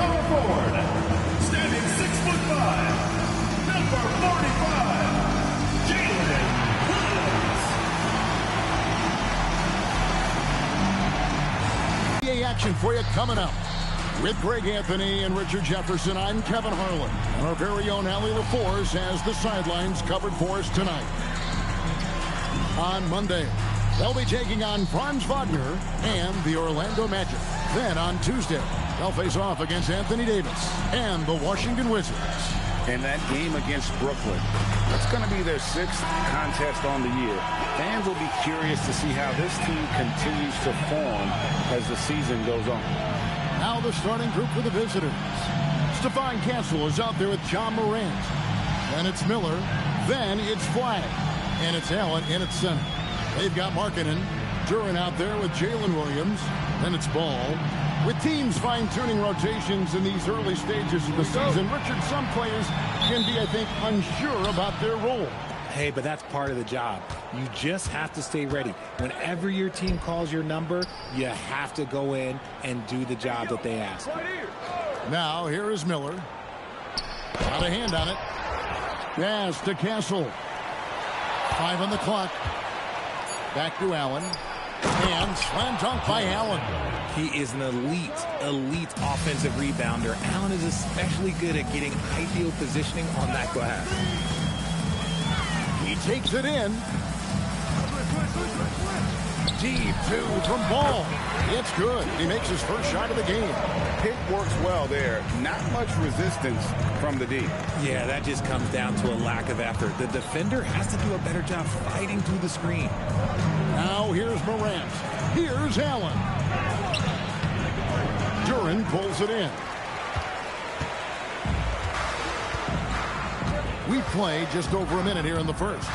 power forward, standing 6'5", number 45, Jalen Williams. NBA action for you coming up. With Greg Anthony and Richard Jefferson, I'm Kevin Harlan. And our very own Allie LaForce has the sidelines covered for us tonight. On Monday, they'll be taking on Franz Wagner and the Orlando Magic. Then on Tuesday, they'll face off against Anthony Davis and the Washington Wizards. And that game against Brooklyn, that's going to be their 6th contest on the year. Fans will be curious to see how this team continues to form as the season goes on. Now the starting group for the visitors. Stephon Castle is out there with John Morant. Then it's Miller. Then it's Flagg. And it's Allen in at center. They've got Markkanen. Duren out there with Jalen Williams. Then it's Ball. With teams fine-tuning rotations in these early stages of the season, Richard, some players can be, I think, unsure about their role. Hey, but that's part of the job. You just have to stay ready. Whenever your team calls your number, you have to go in and do the job that they ask. Now, here is Miller. Got a hand on it. Pass to Castle. 5 on the clock. Back to Allen. And slam dunk by Allen. He is an elite offensive rebounder. Allen is especially good at getting ideal positioning on that glass. He takes it in. Deep 2 from Ball. It's good. He makes his first shot of the game. Pick works well there. Not much resistance from the D. Yeah, that just comes down to a lack of effort. The defender has to do a better job fighting through the screen. Now here's Morant. Here's Allen. Duren pulls it in. We play just over a minute here in the first.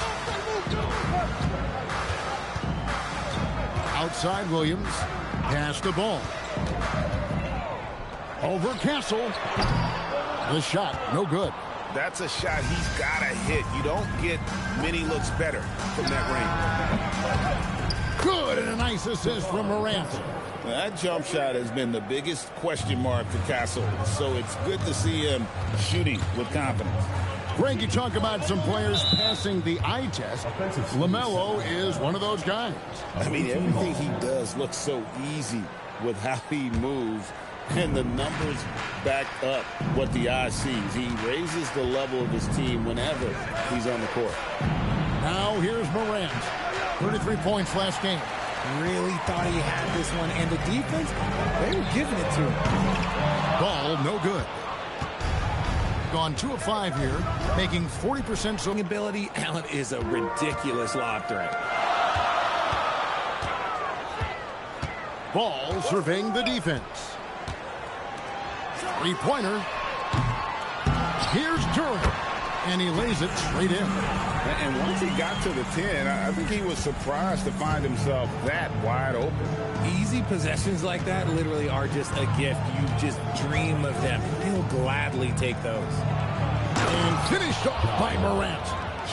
Outside Williams. Pass the ball. Over Castle. The shot, no good. That's a shot he's got to hit. You don't get many looks better from that range. Good, and a nice assist from Morant. That jump shot has been the biggest question mark for Castle, so it's good to see him shooting with confidence. Greg, you talk about some players passing the eye test. LaMelo is one of those guys. I mean, everything he does looks so easy with how he moves, and the numbers back up what the eye sees. He raises the level of his team whenever he's on the court. Now here's Morant. 33 points last game. Really thought he had this one, and the defense, they were giving it to him. Ball, no good. Gone 2 of 5 here, making 40% swing ability. Allen is a ridiculous lob threat. Ball surveying the defense. Three-pointer. Here's Duren, and he lays it straight in. And once he got to the 10, I think he was surprised to find himself that wide open. Easy possessions like that literally are just a gift. You just dream of them. He'll gladly take those. And finished off by Morant.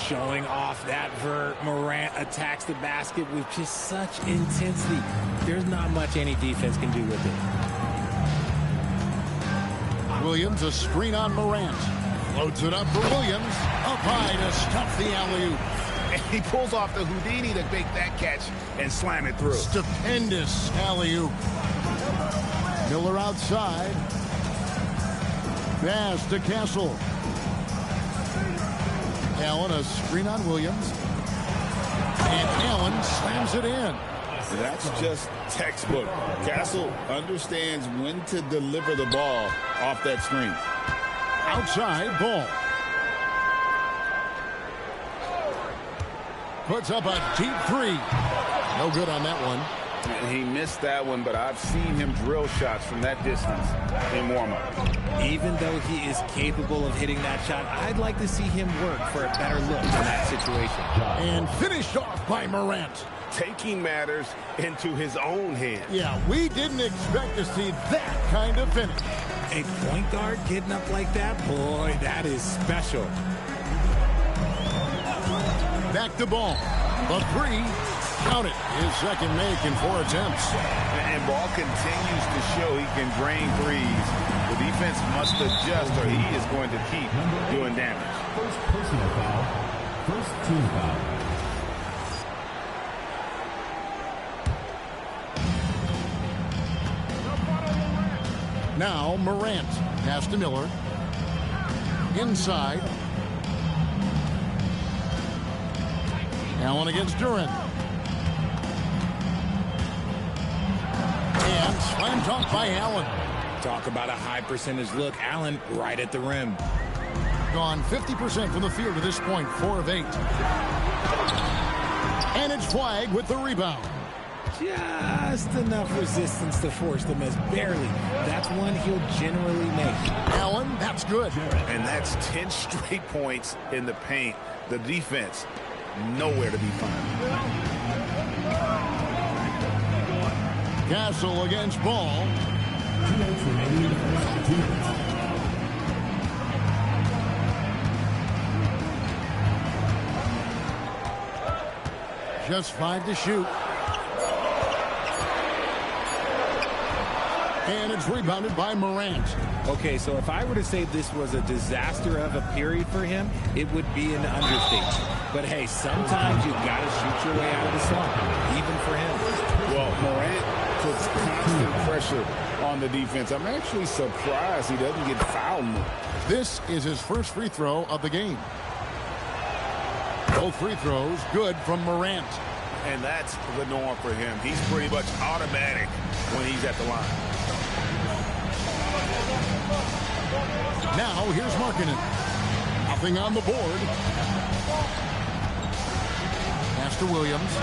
Showing off that vert. Morant attacks the basket with just such intensity. There's not much any defense can do with it. Williams, a screen on Morant. Loads it up for Williams. Up high to stuff the alley-oop. And he pulls off the Houdini to make that catch and slam it through. Stupendous alley-oop. Miller outside. Pass to Castle. Allen, a screen on Williams. And Allen slams it in. That's just textbook. Castle understands when to deliver the ball off that screen. Outside, Ball. Puts up a deep 3. No good on that one. And he missed that one, but I've seen him drill shots from that distance in warm-up. Even though he is capable of hitting that shot, I'd like to see him work for a better look in that situation. And finished off by Morant. Taking matters into his own hands. Yeah, we didn't expect to see that kind of finish. A point guard getting up like that, boy, that is special. Back to Ball. The 3. Count it. His second make in 4 attempts. And Ball continues to show he can drain threes. The defense must adjust or he is going to keep doing damage. First personal foul. First team foul. Now Morant. Pass to Miller. Inside. Allen against Duran. And slam dunk by Allen. Talk about a high percentage look. Allen right at the rim. Gone 50% from the field at this point, 4 of 8. And it's Flagg with the rebound. Just enough resistance to force the miss. Barely. That's one he'll generally make. Allen, that's good. And that's 10 straight points in the paint. The defense, nowhere to be found. Castle against Ball. 2 minutes remaining in the first. 2 minutes. Just 5 to shoot. And it's rebounded by Morant. Okay, so if I were to say this was a disaster of a period for him, it would be an understatement. But hey, sometimes you've got to shoot your way out of the slump, even for him. Well, Morant puts constant pressure on the defense. I'm actually surprised he doesn't get fouled more. This is his first free throw of the game. Both free throws good from Morant. And that's the norm for him. He's pretty much automatic when he's at the line. Now here's Markkanen. Nothing on the board. Pass to Williams.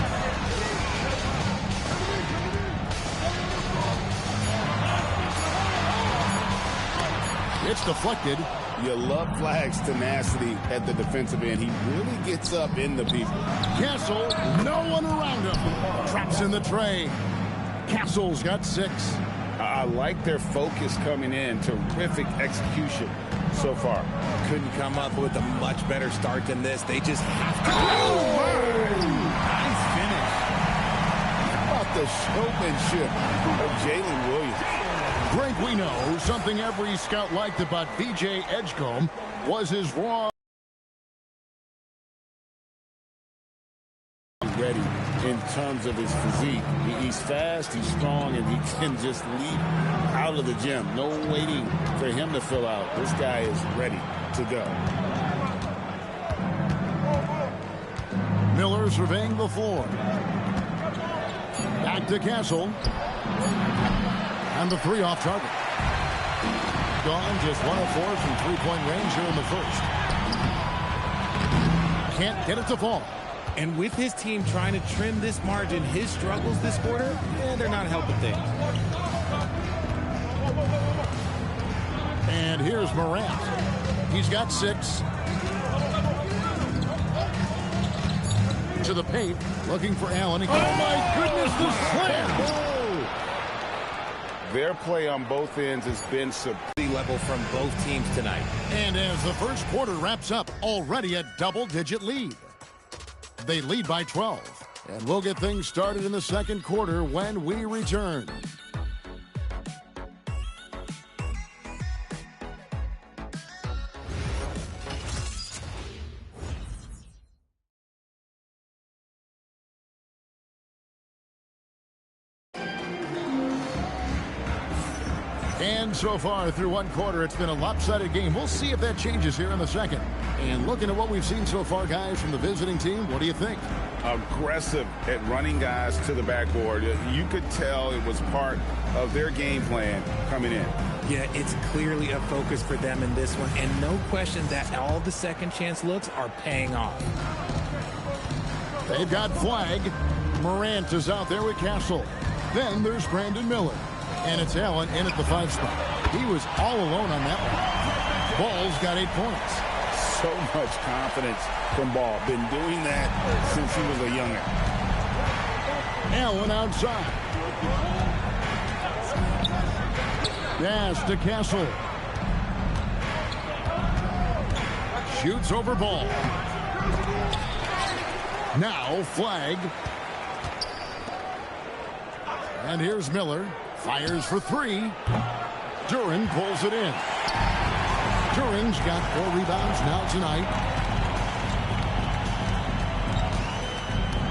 It's deflected. You love Flagg's tenacity at the defensive end. He really gets up into people. Castle, no one around him. Traps in the tray. Castle's got 6. I like their focus coming in. Terrific execution so far. Couldn't come up with a much better start than this. They just have to. Nice finish. How about the showmanship of Jalen Williams? Greg, we know something every scout liked about VJ Edgecombe was his raw. Ready in terms of his physique. He's fast, he's strong, and he can just leap out of the gym. No waiting for him to fill out. This guy is ready to go. Miller surveying the floor. Back to Castle. And the 3 off target. Gone just 1 of 4 from 3-point range here in the first. Can't get it to fall. And with his team trying to trim this margin, his struggles this quarter, they're not helping things. And here's Morant. He's got 6. To the paint, looking for Allen. Oh, my goodness, the slam! Their play on both ends has been supreme. Level from both teams tonight. And as the first quarter wraps up, already a double-digit lead. They lead by 12. And we'll get things started in the second quarter when we return. And so far through one quarter, it's been a lopsided game. We'll see if that changes here in the second. And looking at what we've seen so far, guys, from the visiting team, what do you think? Aggressive at running guys to the backboard. You could tell it was part of their game plan coming in. Yeah, it's clearly a focus for them in this one. And no question that all the second chance looks are paying off. They've got Flagg. Morant is out there with Castle. Then there's Brandon Miller. And it's Allen in at the 5 spot. He was all alone on that one. Ball's got 8 points. So much confidence from Ball. Been doing that since he was a youngin'. Allen outside. Pass to Castle. Shoots over Ball. Now Flagg. And here's Miller. Fires for three. Duran pulls it in. Duran's got 4 rebounds now tonight.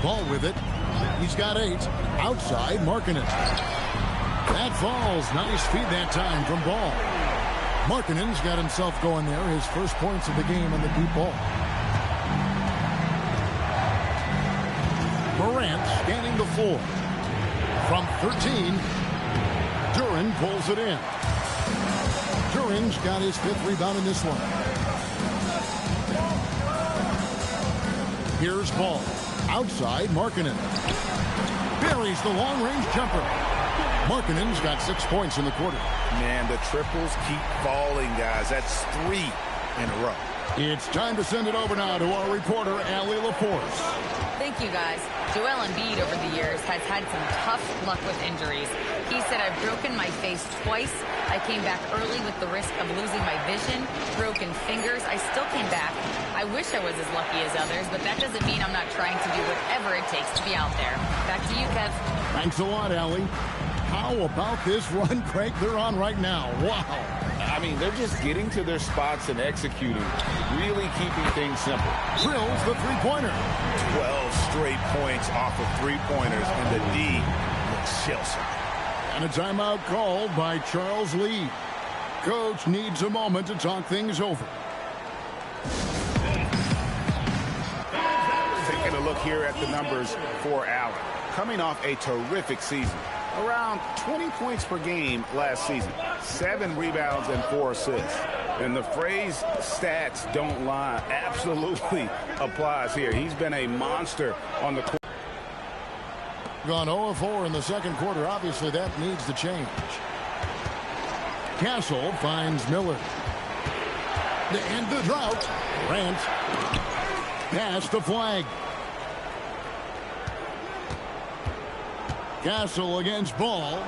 Ball with it. He's got 8. Outside, Markkanen. That falls. Nice feed that time from Ball. Markkanen's got himself going there. His first points of the game on the deep ball. Morant scanning the floor. From 13, Duran pulls it in. Duran's got his 5th rebound in this one. Here's Ball. Outside, Markkanen. Buries the long-range jumper. Markkanen's got 6 points in the quarter. Man, the triples keep falling, guys. That's 3 in a row. It's time to send it over now to our reporter, Allie LaForce. Thank you, guys. Joel Embiid over the years has had some tough luck with injuries. He said, I've broken my face twice. I came back early with the risk of losing my vision, broken fingers. I still came back. I wish I was as lucky as others, but that doesn't mean I'm not trying to do whatever it takes to be out there. Back to you, Kev. Thanks a lot, Allie. How about this run, Craig, they're on right now? Wow. I mean, they're just getting to their spots and executing, really keeping things simple. Drills the three-pointer. 12 straight points off of three-pointers, and the D looks shell-shocked. And a timeout called by Charles Lee. Coach needs a moment to talk things over. Taking a look here at the numbers for Allen. Coming off a terrific season. Around 20 points per game last season. 7 rebounds and 4 assists. And the phrase stats don't lie absolutely applies here. He's been a monster on the court. Gone 0-4 in the second quarter. Obviously, that needs to change. Castle finds Miller. To end the drought. Grant. Past the flag. Castle against Ball.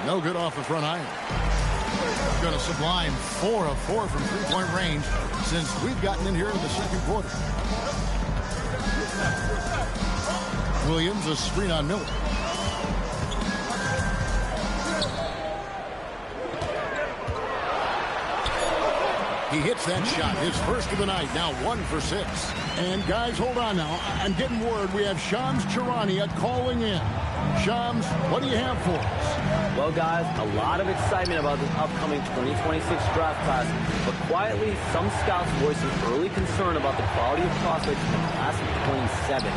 No good off the front iron. Going to sublime 4 of 4 from three-point range since we've gotten in here in the second quarter. Williams, a screen on Miller. He hits that shot, his first of the night, now 1 for 6. And guys, hold on now. I'm getting word we have Shams Charania calling in. Shams, what do you have for us? Well, guys, a lot of excitement about this upcoming 2026 draft class, but quietly, some scouts voicing early concern about the quality of prospects in the class of 27.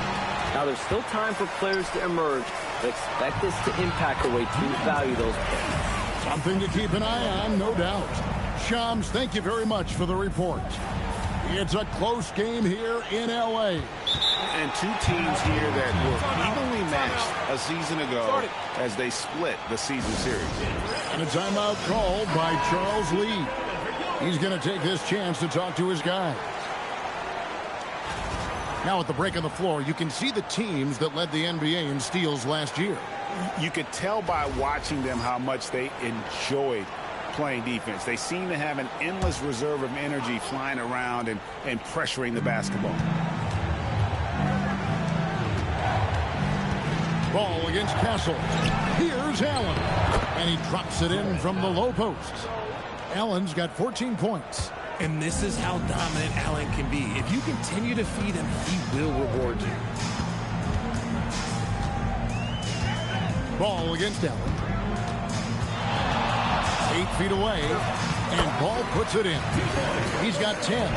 Now, there's still time for players to emerge, but expect this to impact the way teams value those picks. Something to keep an eye on, no doubt. Shams, thank you very much for the report. It's a close game here in L.A. And 2 teams here that were evenly matched a season ago as they split the season series. And a timeout called by Charles Lee. He's going to take this chance to talk to his guys. Now at the break on the floor, you can see the teams that led the NBA in steals last year. You could tell by watching them how much they enjoyed playing defense. They seem to have an endless reserve of energy flying around and pressuring the basketball. Ball against Castle. Here's Allen. And he drops it in from the low post. Allen's got 14 points. And this is how dominant Allen can be. If you continue to feed him, he will reward you. Ball against Allen. 8 feet away. And Ball puts it in. He's got 10.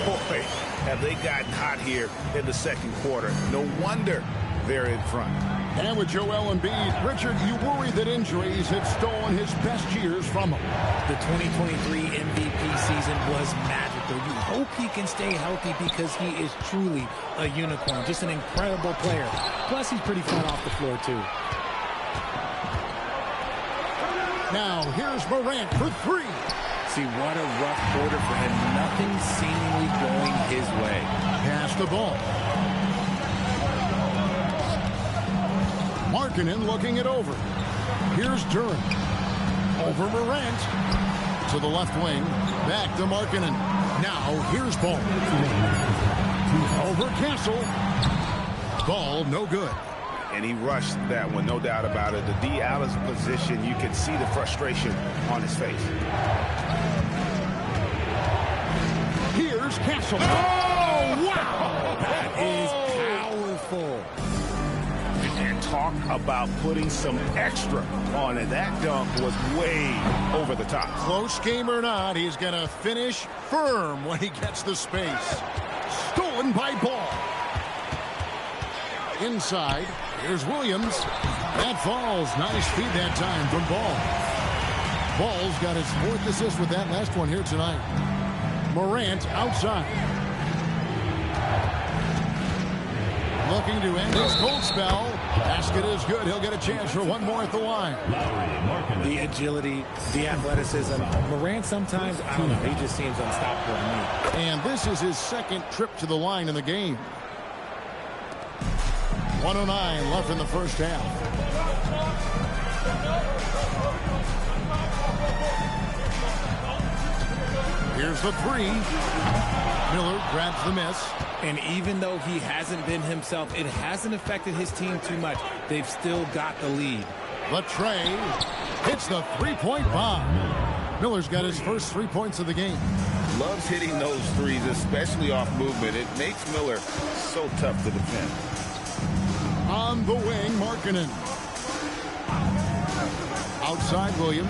Boy, have they gotten hot here in the second quarter. No wonder they're in front. And with Joel Embiid, Richard, you worry that injuries have stolen his best years from him. The 2023 MVP season was magical. You hope he can stay healthy because he is truly a unicorn. Just an incredible player. Plus, he's pretty fun off the floor, too. Now, here's Morant for 3. See, what a rough quarter for him. Nothing seemingly going his way. Pass the ball. Markkanen looking it over. Here's Duran. Over Morant. To the left wing. Back to Markkanen. Now, here's Ball. Over Castle. Ball, no good. and he rushed that one, no doubt about it. The D out of position, you can see the frustration on his face. Here's Castle. Oh, wow! That is powerful. And talk about putting some extra on it. That dunk was way over the top. Close game or not, he's going to finish firm when he gets the space. Stolen by Ball. Inside, here's Williams. That falls. Nice feed that time from Ball. Ball's got his 4th assist with that last one here tonight. Morant outside. Looking to end his cold spell. Basket is good. He'll get a chance for one more at the line. The agility, the athleticism. Morant sometimes, I don't know, he just seems unstoppable to me. And this is his 2nd trip to the line in the game. 1:09 left in the first half. Here's the 3. Miller grabs the miss. And even though he hasn't been himself, it hasn't affected his team too much. They've still got the lead. Latrey hits the 3-point bomb. Miller's got his first 3 points of the game. Loves hitting those threes, especially off movement. It makes Miller so tough to defend. On the wing, Markkanen. Outside, Williams.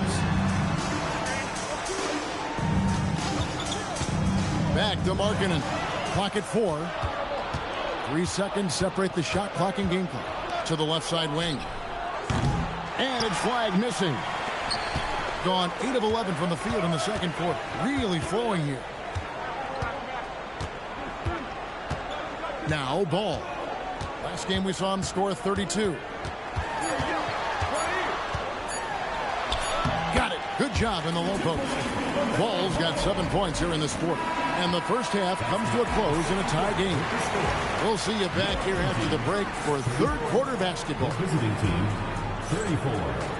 Back to Markkanen. Clock at 4. 3 seconds separate the shot clock and game clock. To the left side wing. And it's flag missing. Gone 8 of 11 from the field in the second quarter. Really flowing here. Now Ball. Last game we saw him score 32. Got it. Good job in the low post. Ball's got 7 points here in this quarter. And the first half comes to a close in a tie game. We'll see you back here after the break for third quarter basketball. Visiting team, 34.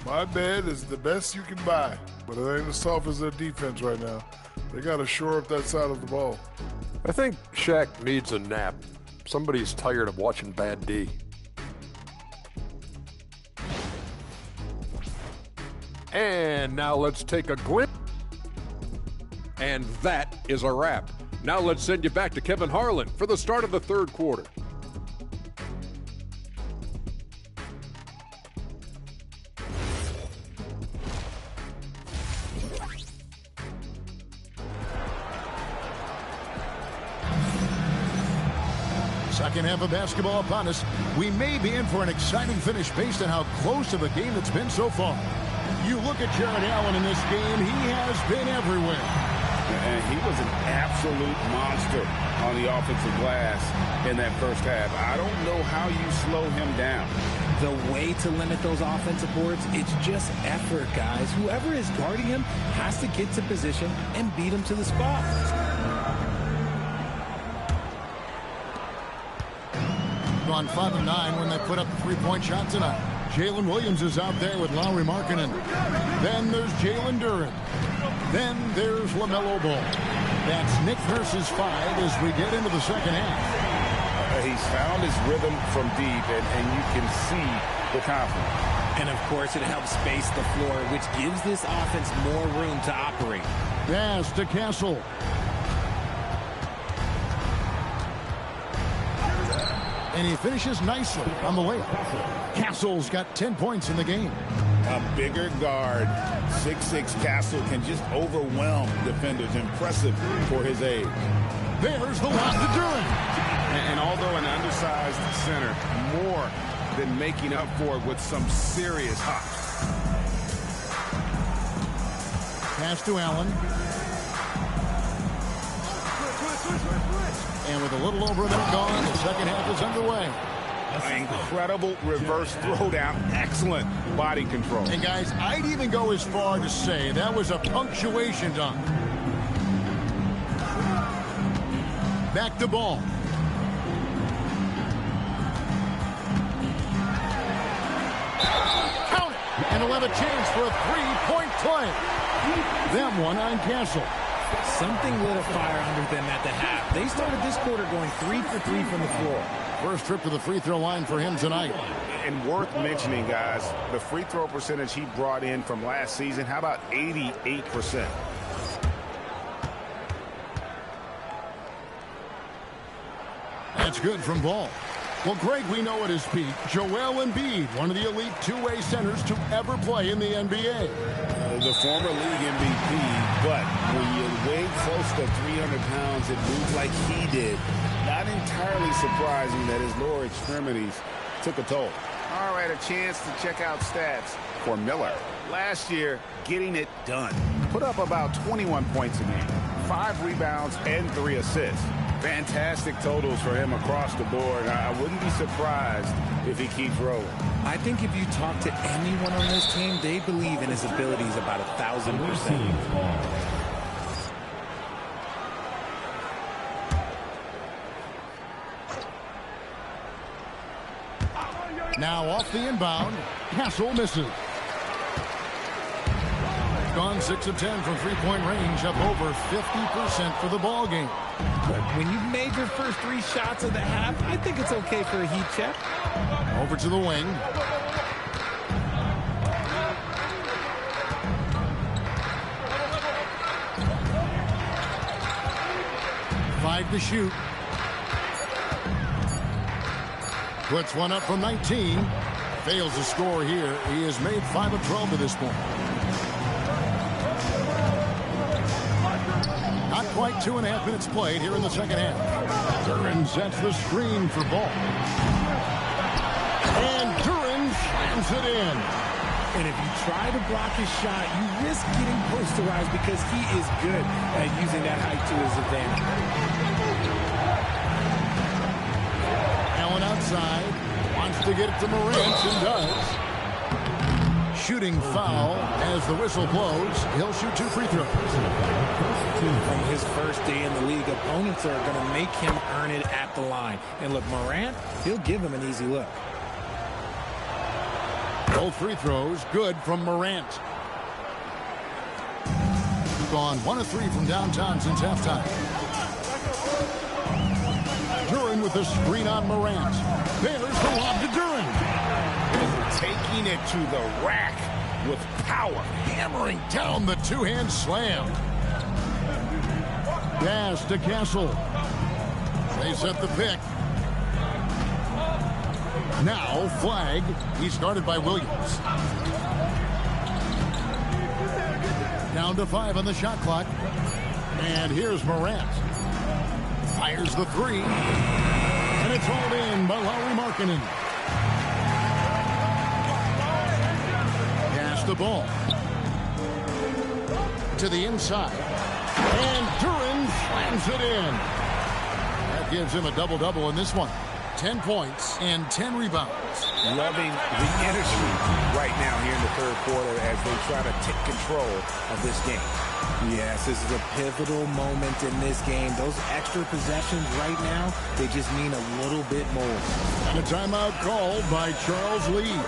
My bed is the best you can buy, but it ain't as tough as their defense right now. They got to shore up that side of the ball. I think Shaq needs a nap. Somebody's tired of watching bad D. And now let's take a glimpse. And that is a wrap. Now let's send you back to Kevin Harlan for the start of the third quarter. Second half of basketball upon us. We may be in for an exciting finish based on how close of a game it's been so far. You look at Jared Allen in this game, he has been everywhere. And he was an absolute monster on the offensive glass in that first half. I don't know how you slow him down. The way to limit those offensive boards, it's just effort, guys. Whoever is guarding him has to get to position and beat him to the spot. On 5 of 9 when they put up a 3-point shot tonight. Jalen Williams is out there with Lowry Markkanen. Then there's Jalen Duren. Then there's LaMelo Ball. That's Nick Nurse's 5 as we get into the second half. He's found his rhythm from deep, and you can see the confidence. And, of course, it helps space the floor, which gives this offense more room to operate. Pass to Castle. And he finishes nicely on the layup. Castle's got 10 points in the game. A bigger guard, 6'6" Castle, can just overwhelm defenders. Impressive for his age. There's the lob to Duren. And although an undersized center, more than making up for it with some serious hops. Pass to Allen. And with a little over a minute gone, the second half is underway. Incredible reverse throwdown. Excellent body control. And guys, I'd even go as far to say that was a punctuation dunk. Back to Ball. he'll have a chance for a three-point play. Them one on Castle. Something lit a fire under them at the half. They started this quarter going 3 for 3 from the floor. First trip to the free throw line for him tonight. And worth mentioning, guys, the free throw percentage he brought in from last season, how about 88%? That's good from Ball. Well, Greg, we know at his peak, Joel Embiid, one of the elite two-way centers to ever play in the NBA. The former league MVP, but when you weigh close to 300 pounds and move like he did, not entirely surprising that his lower extremities took a toll. All right, a chance to check out stats for Miller. Last year, getting it done. Put up about 21 points a game, 5 rebounds, and 3 assists. Fantastic totals for him across the board. I wouldn't be surprised if he keeps rolling. I think if you talk to anyone on this team, they believe in his abilities about 1,000%. Now off the inbound, Castle misses. Gone 6 of 10 from three-point range, up over 50% for the ball game. But when you've made your first 3 shots of the half, I think it's okay for a heat check. Over to the wing. Five to shoot. Puts one up from 19. Fails to score here. He has made 5 of 12 to this point. Not quite 2.5 minutes played here in the second half. Duran sets the screen for Ball. And Duran slams it in. And if you try to block his shot, you risk getting posterized because he is good at using that height to his advantage. Allen outside. Wants to get it to Morant and does. Shooting foul as the whistle blows. He'll shoot 2 free throws. From his first day in the league, opponents are going to make him earn it at the line. And look, Morant, he'll give him an easy look. Both free throws good from Morant. Gone 1 of 3 from downtown since halftime. Duran with the screen on Morant. There's the lob to Duran. Taking it to the rack with power. Hammering down the two-hand slam. Pass to Castle. They set the pick. Now flag. He's guarded by Williams. Down to 5 on the shot clock. And here's Morant. Fires the 3. And it's hauled in by Lauri Markkanen. Pass the ball. To the inside. And Duran slams it in. That gives him a double-double in this one. 10 points and 10 rebounds. Loving the energy right now here in the third quarter as they try to take control of this game. Yes, this is a pivotal moment in this game. Those extra possessions right now, they just mean a little bit more. And a timeout called by Charles Lee.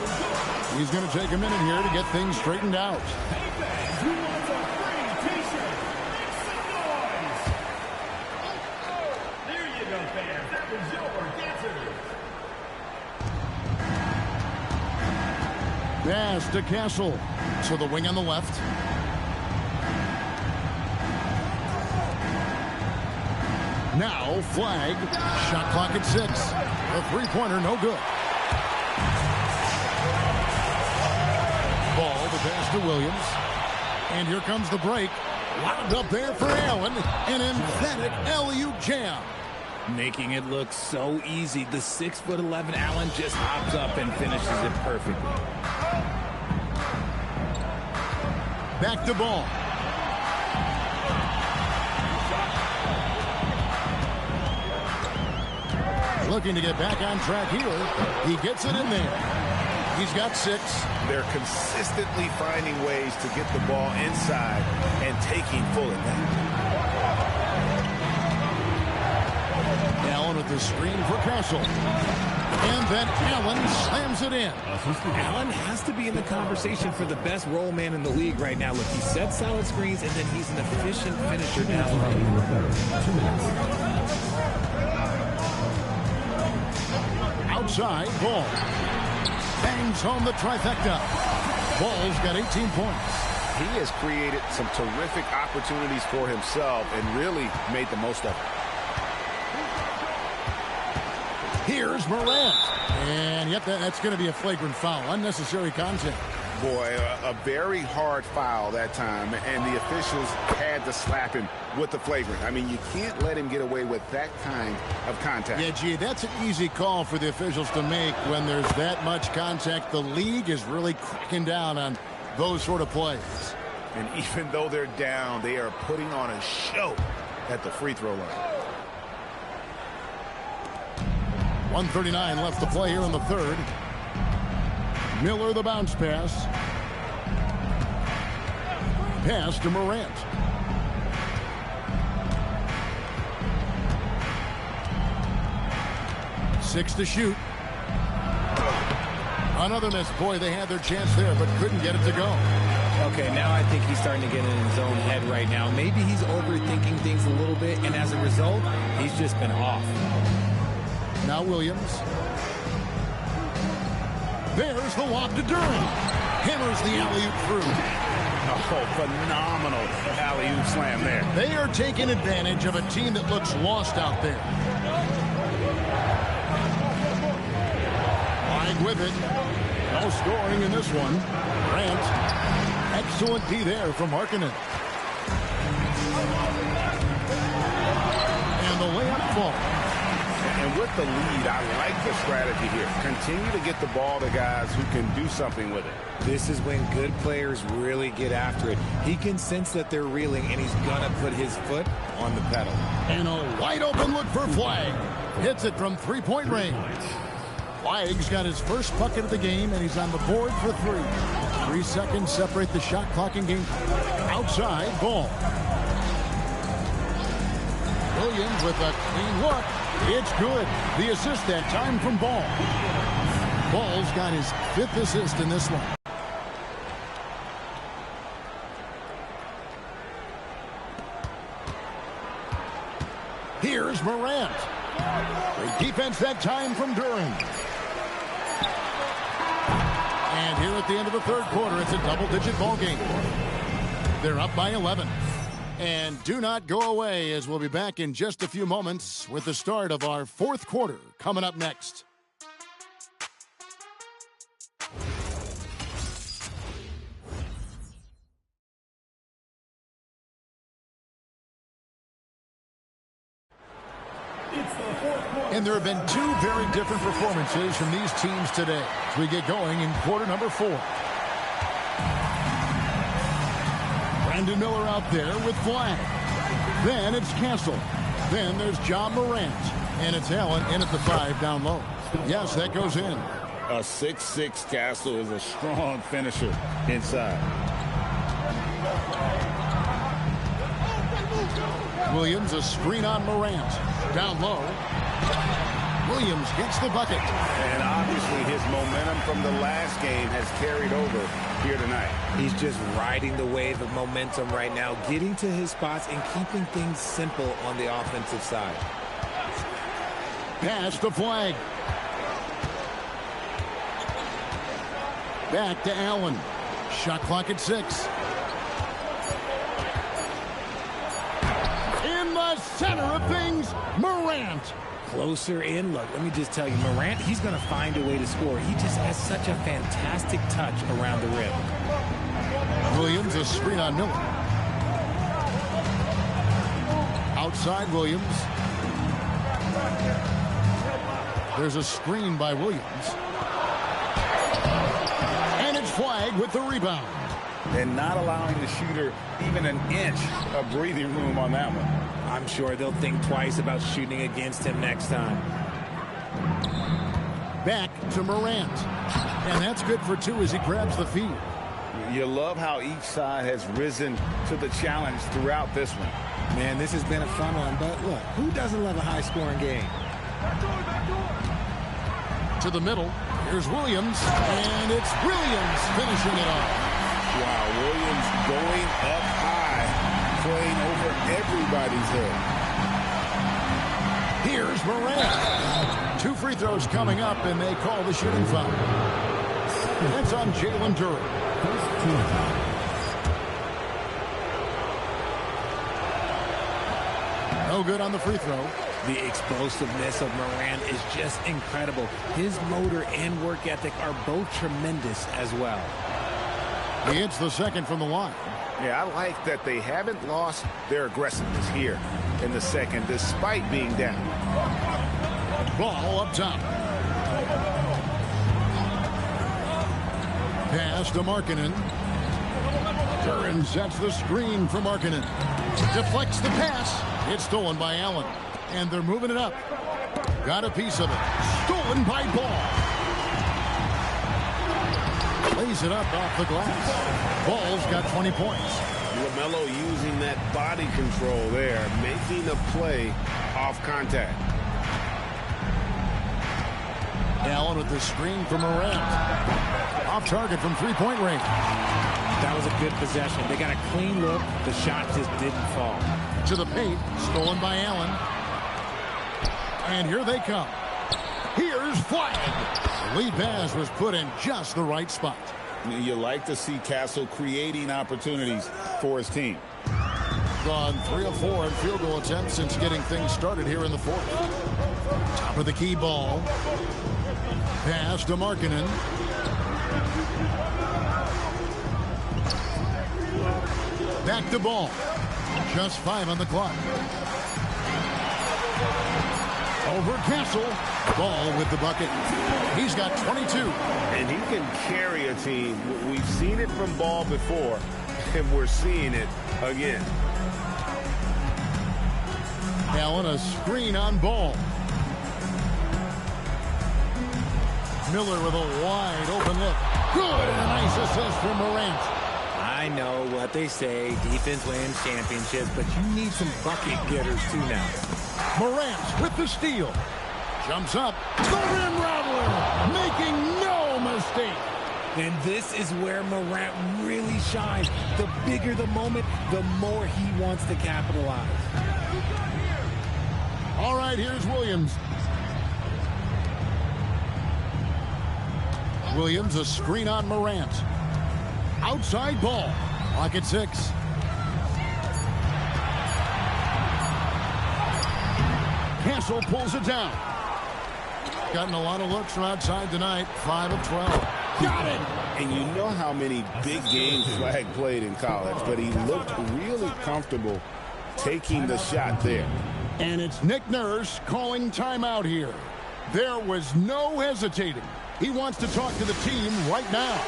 He's going to take a minute here to get things straightened out. Pass to Castle. To the wing on the left. Now flag. Shot clock at 6. The three-pointer no good. Ball, the pass to Williams. And here comes the break. Wound up there for Allen. An emphatic alley-oop jam. Making it look so easy. The 6'11" Allen just hops up and finishes it perfectly. Back to Ball. Looking to get back on track here. He gets it in there. He's got 6. They're consistently finding ways to get the ball inside and taking full advantage. Allen with the screen for Castle. And then Allen slams it in. Allen has to be in the conversation for the best roll man in the league right now. Look, he sets solid screens, and then he's an efficient finisher down low. Outside, Ball. Bangs home the trifecta. Ball's got 18 points. He has created some terrific opportunities for himself and really made the most of it. Here's Morant. And yep, that's going to be a flagrant foul. Unnecessary contact. Boy, a very hard foul that time, and the officials had to slap him with the flagrant. I mean, you can't let him get away with that kind of contact. Yeah, gee, that's an easy call for the officials to make when there's that much contact. The league is really cracking down on those sort of plays. And even though they're down, they are putting on a show at the free throw line. 1:39 left to play here in the third. Miller the bounce pass. Pass to Morant. Six to shoot. Another miss. Boy, they had their chance there, but couldn't get it to go. Okay, now I think he's starting to get in his own head right now. Maybe he's overthinking things a little bit, and as a result, he's just been off. Now Williams. There's the lob to Durham. Hammers the alley-oop through. Oh, phenomenal alley-oop slam there. They are taking advantage of a team that looks lost out there. Wide with it. No scoring in this one. Grant. Excellent D there from Markkanen. And the layup falls. And with the lead, I like the strategy here. Continue to get the ball to guys who can do something with it. This is when good players really get after it. He can sense that they're reeling, and he's going to put his foot on the pedal. And a wide open look for Flagg. Hits it from three-point range. Flagg's got his first bucket of the game, and he's on the board for three. 3 seconds separate the shot clock and game. Outside, Ball. Williams with a clean look. It's good. The assist that time from Ball. Ball's got his 5th assist in this one. Here's Morant. Great defense that time from Durham. And here at the end of the third quarter, it's a double-digit ball game. They're up by 11. And do not go away, as we'll be back in just a few moments with the start of our fourth quarter coming up next. And there have been 2 very different performances from these teams today as we get going in quarter number 4. Brandon Miller out there with Flagg. Then it's Castle. Then there's John Morant. And it's Allen in at the 5 down low. Yes, that goes in. A 6'6" Castle is a strong finisher inside. Williams, a screen on Morant. Down low. Williams gets the bucket. And obviously his momentum from the last game has carried over here tonight. He's just riding the wave of momentum right now, getting to his spots and keeping things simple on the offensive side. Pass to Flagg. Back to Allen. Shot clock at 6. In the center of things, Morant. Closer in. Look, let me just tell you, Morant, he's going to find a way to score. He just has such a fantastic touch around the rim. Williams, a screen on Miller. Outside Williams. There's a screen by Williams. And it's Flagg with the rebound. And not allowing the shooter even an inch of breathing room on that one. I'm sure they'll think twice about shooting against him next time. Back to Morant. And that's good for 2 as he grabs the feed. You love how each side has risen to the challenge throughout this one. Man, this has been a fun one, but look, who doesn't love a high-scoring game? to the middle. Here's Williams, and it's Williams finishing it off. Wow, Williams going up high, playing over everybody's head. Here's Morant. 2 free throws coming up, and they call the shooting foul. That's on Jalen Durham. First team foul. No good on the free throw. The explosiveness of Morant is just incredible. His motor and work ethic are both tremendous as well. He hits the second from the line. Yeah, I like that they haven't lost their aggressiveness here in the second, despite being down. Ball up top. Pass to Markkanen. Duran sets the screen for Markkanen. Deflects the pass. It's stolen by Allen. And they're moving it up. Got a piece of it. Stolen by Ball. Lays it up off the glass. Ball's got 20 points. LaMelo using that body control there, making a play off contact. Allen with the screen from Morant. Off target from three-point range. That was a good possession. They got a clean look. The shot just didn't fall. To the paint. Stolen by Allen. And here they come. Here's Flag. The lead pass was put in just the right spot. You like to see Castle creating opportunities for his team. Gone 3 of 4 in field goal attempts since getting things started here in the fourth. Top of the key ball. Pass to Markkanen. Back to Ball. Just 5 on the clock. Over Castle. Ball with the bucket. He's got 22. And he can carry a team. We've seen it from Ball before, and we're seeing it again. Allen, a screen on Ball. Miller with a wide open look. Good, and a nice assist from Morant. I know what they say, defense wins championships, but you need some bucket getters too now. Morant with the steal. Jumps up. The rim rattler, making no mistake. And this is where Morant really shines. The bigger the moment, the more he wants to capitalize. All right, here's Williams. Williams, a screen on Morant. Outside Ball. Clock at 6. Castle pulls it down. Gotten a lot of looks from outside tonight. 5 of 12. Got it! And you know how many big games Flag played in college, but he looked really comfortable taking the shot there. And it's Nick Nurse calling timeout here. There was no hesitating. He wants to talk to the team right now.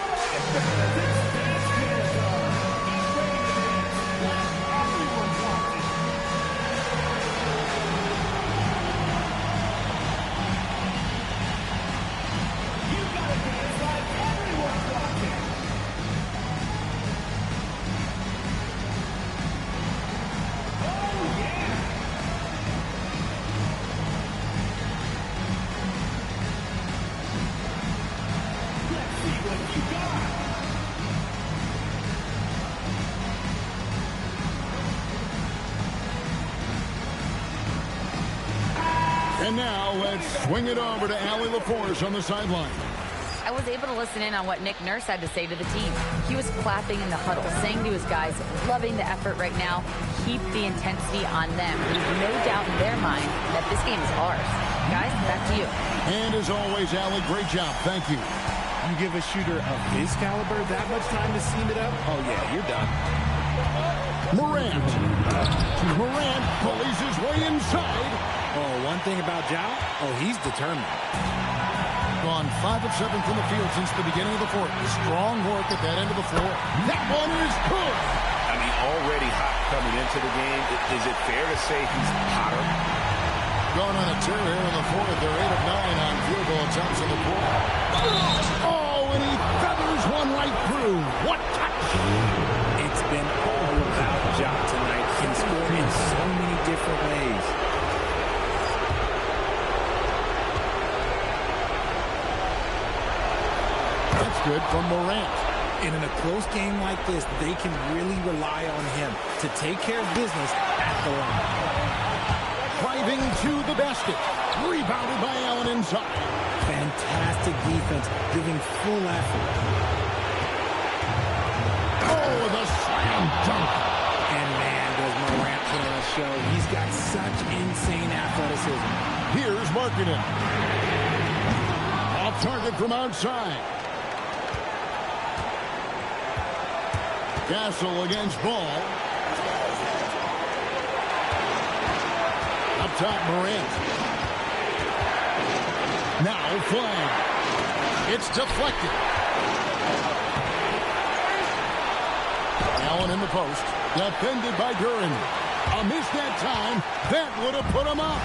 And now let's swing it over to Allie LaForce on the sideline. I was able to listen in on what Nick Nurse had to say to the team. He was clapping in the huddle, saying to his guys, loving the effort right now, keep the intensity on them. There's no doubt in their mind that this game is ours. Guys, back to you. And as always, Allie, great job. Thank you. You give a shooter of his caliber that much time to seam it up? Oh, yeah, you're done. Morant. Morant bullies his way inside. Oh, one thing about Ja, he's determined. Gone 5 of 7 from the field since the beginning of the fourth. Strong work at that end of the floor. That one is good. I mean, already hot coming into the game. Is it fair to say he's hotter? Going on a tear here in the fourth. They're 8 of 9 on field goal attempts in the quarter. Oh, and he feathers one right through. What touch! It's been all about Ja tonight. He can score in so many different ways. good from Morant. And in a close game like this, they can really rely on him to take care of business at the line. Driving to the basket. Rebounded by Allen inside. Fantastic defense, giving full effort. Oh, the slam dunk. And man, does Morant put on a show. He's got such insane athleticism. Here's Markkanen. Off target from outside. Gasol against Ball. Up top, Morant. Now flag. It's deflected. Allen in the post. Defended by Duran. A miss that time. That would have put him up.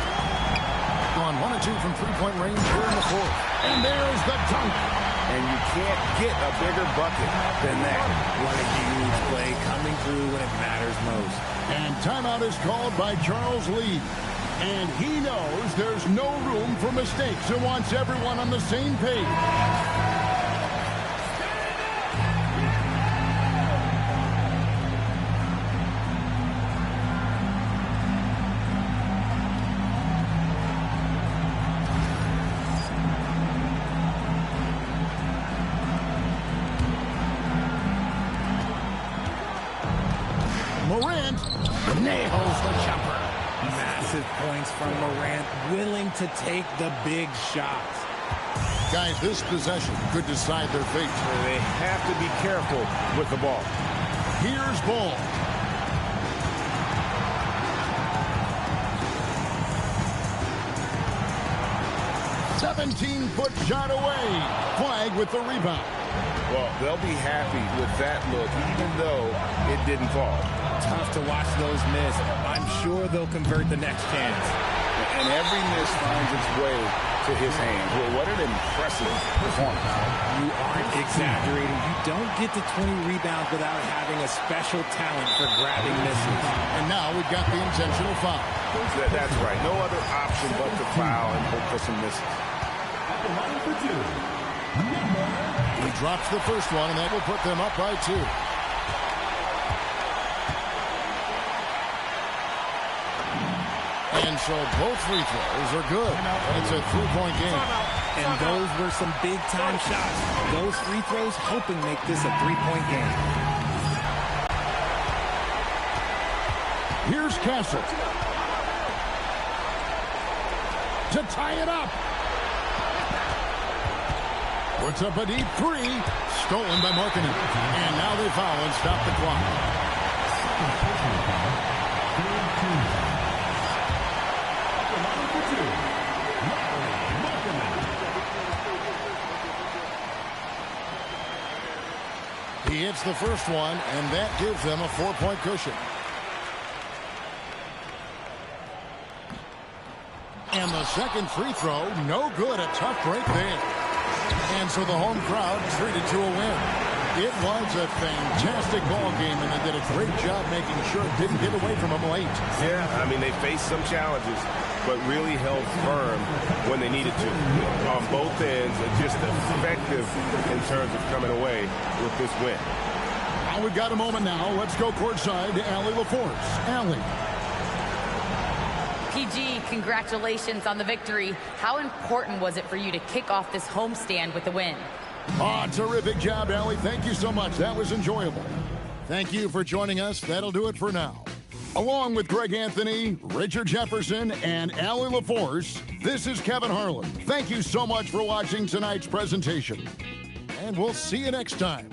Gone 1 of 2 from three-point range here in the fourth. And there's the dunk. And you can't get a bigger bucket than that. What a huge play coming through when it matters most. And timeout is called by Charles Lee. And he knows there's no room for mistakes and wants everyone on the same page. Morant nails the jumper. Massive points from Morant, willing to take the big shots. Guys, this possession could decide their fate. They have to be careful with the ball. Here's Ball. "17-foot shot away." Flag with the rebound. Well, they'll be happy with that look, even though it didn't fall. Tough to watch those miss. I'm sure they'll convert the next chance. And every miss finds its way to his hand. Well, what an impressive performance. You aren't exaggerating. You don't get to 20 rebounds without having a special talent for grabbing misses. And now we've got the intentional foul. That's right. No other option but to foul and hope for some misses. He drops the first one, and that will put them up by 2. And so both free throws are good. It's a 3-point game. And those were some big-time shots. Those free throws helping make this a 3-point game. Here's Castle. To tie it up. Puts up a deep 3. Stolen by Markkanen. And now they foul and stop the clock. He hits the first one, and that gives them a 4-point cushion. And the second free throw, no good. A tough break there. And so the home crowd treated to a win. It was a fantastic ball game, and they did a great job making sure it didn't get away from them late. Yeah, I mean, they faced some challenges, but really held firm when they needed to. On both ends, just effective in terms of coming away with this win. Now we've got a moment now. Let's go courtside to Allie LaForce. Allie. PG, congratulations on the victory. How important was it for you to kick off this homestand with a win? Oh, terrific job, Allie. Thank you so much. That was enjoyable. Thank you for joining us. That'll do it for now. Along with Greg Anthony, Richard Jefferson, and Allie LaForce, this is Kevin Harlan. Thank you so much for watching tonight's presentation. And we'll see you next time.